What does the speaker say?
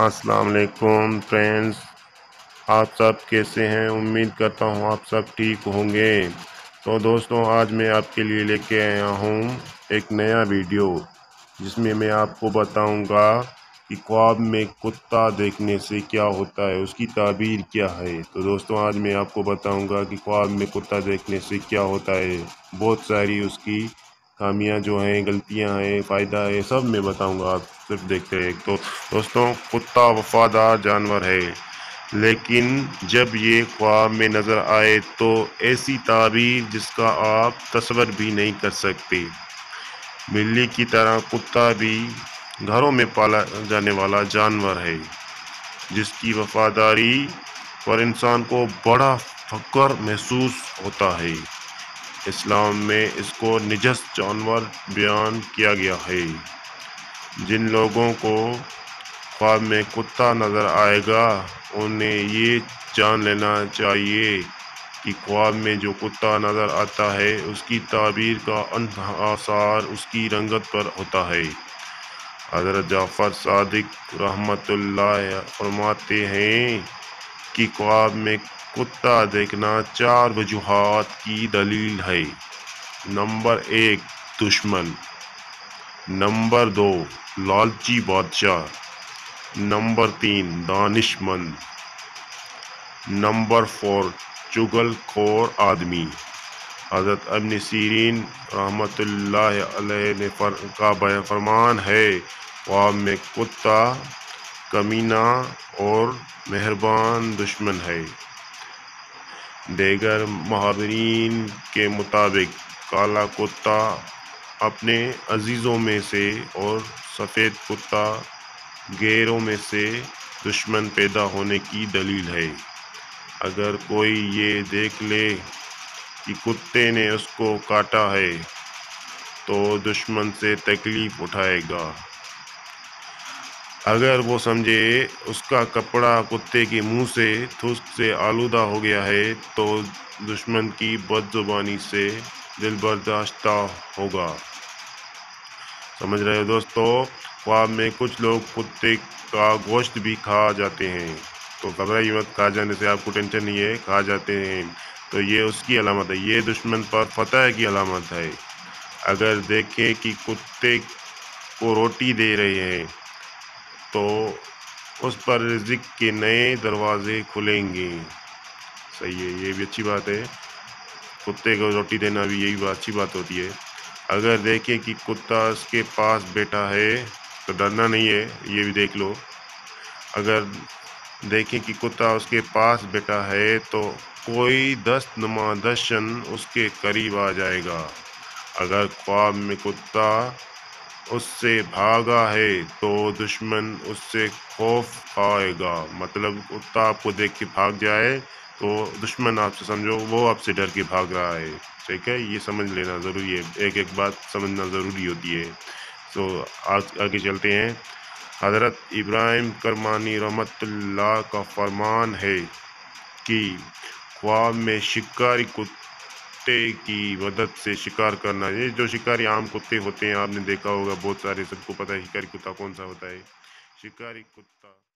अस्सलाम वालेकुम फ्रेंड्स, आप सब कैसे हैं। उम्मीद करता हूँ आप सब ठीक होंगे। तो दोस्तों, आज मैं आपके लिए लेके आया हूँ एक नया वीडियो जिसमें मैं आपको बताऊंगा कि ख्वाब में कुत्ता देखने से क्या होता है, उसकी ताबीर क्या है। तो दोस्तों, आज मैं आपको बताऊंगा कि ख्वाब में कुत्ता देखने से क्या होता है। बहुत सारी उसकी खामियां जो हैं, गलतियां हैं, फ़ायदा है, सब मैं बताऊंगा। आप सिर्फ देखते रहिए। तो दोस्तों, कुत्ता वफादार जानवर है, लेकिन जब ये ख्वाब में नज़र आए तो ऐसी ताबीर जिसका आप तस्वर भी नहीं कर सकते। बिल्ली की तरह कुत्ता भी घरों में पाला जाने वाला जानवर है, जिसकी वफादारी पर इंसान को बड़ा फख्र महसूस होता है। इस्लाम में इसको निजस जानवर बयान किया गया है। जिन लोगों को ख्वाब में कुत्ता नज़र आएगा, उन्हें ये जान लेना चाहिए कि ख्वाब में जो कुत्ता नज़र आता है उसकी ताबीर का आसार उसकी रंगत पर होता है। हज़रत जाफ़र सादिक रहमतुल्लाह फरमाते हैं कि ख्वाब में कुत्ता देखना 4 वजूहात की दलील है। नंबर 1, दुश्मन। नंबर 2, लालची बादशाह। नंबर 3, दानिशमंद। नंबर 4, चुगलखोर आदमी। हज़रत इब्न सीरीन रहमतुल्लाह अलैह ने फरमान है, ख्वाब में कुत्ता कमीना और मेहरबान दुश्मन है। दीगर महावरीन के मुताबिक काला कुत्ता अपने अजीज़ों में से और सफ़ेद कुत्ता गैरों में से दुश्मन पैदा होने की दलील है। अगर कोई ये देख ले कि कुत्ते ने उसको काटा है तो दुश्मन से तकलीफ़ उठाएगा। अगर वो समझे उसका कपड़ा कुत्ते के मुंह से थूक से आलूदा हो गया है तो दुश्मन की बदजुबानी से दिल बर्दाश्त होगा। समझ रहे हो दोस्तों। ख्वाब में कुछ लोग कुत्ते का गोश्त भी खा जाते हैं, तो घबराइए मत, खा जाने से आपको टेंशन नहीं है, खा जाते हैं तो ये उसकी अलामत है, ये दुश्मन पर फतह की अलामत है। अगर देखें कि कुत्ते को रोटी दे रहे हैं तो उस पर रिज़्क के नए दरवाजे खुलेंगे। सही है, ये भी अच्छी बात है। कुत्ते को रोटी देना भी यही अच्छी बात होती है। अगर देखें कि कुत्ता उसके पास बैठा है तो डरना नहीं है, ये भी देख लो। अगर देखें कि कुत्ता उसके पास बैठा है तो कोई दस्त नुमा दर्शन उसके करीब आ जाएगा। अगर ख्वाब में कुत्ता उससे भागा है तो दुश्मन उससे खौफ खाएगा। मतलब कुत्ता आपको देख के भाग जाए तो दुश्मन आपसे समझो वो आपसे डर के भाग रहा है। ठीक है, ये समझ लेना ज़रूरी है, एक एक बात समझना ज़रूरी होती है। तो आज आगे चलते हैं। हज़रत इब्राहिम करमानी रहमतुल्लाह का फरमान है कि ख्वाब में शिकारी कुत्ते की मदद से शिकार करना। ये जो शिकारी आम कुत्ते होते हैं, आपने देखा होगा बहुत सारे, सबको पता है शिकारी कुत्ता कौन सा होता है। शिकारी कुत्ता